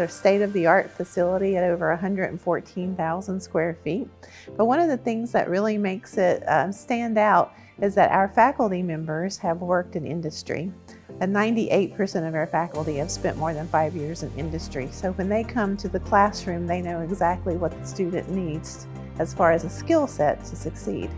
a state-of-the-art facility at over 114,000 square feet. But one of the things that really makes it stand out is that our faculty members have worked in industry. And 98% of our faculty have spent more than 5 years in industry. So when they come to the classroom, they know exactly what the student needs as far as a skill set to succeed.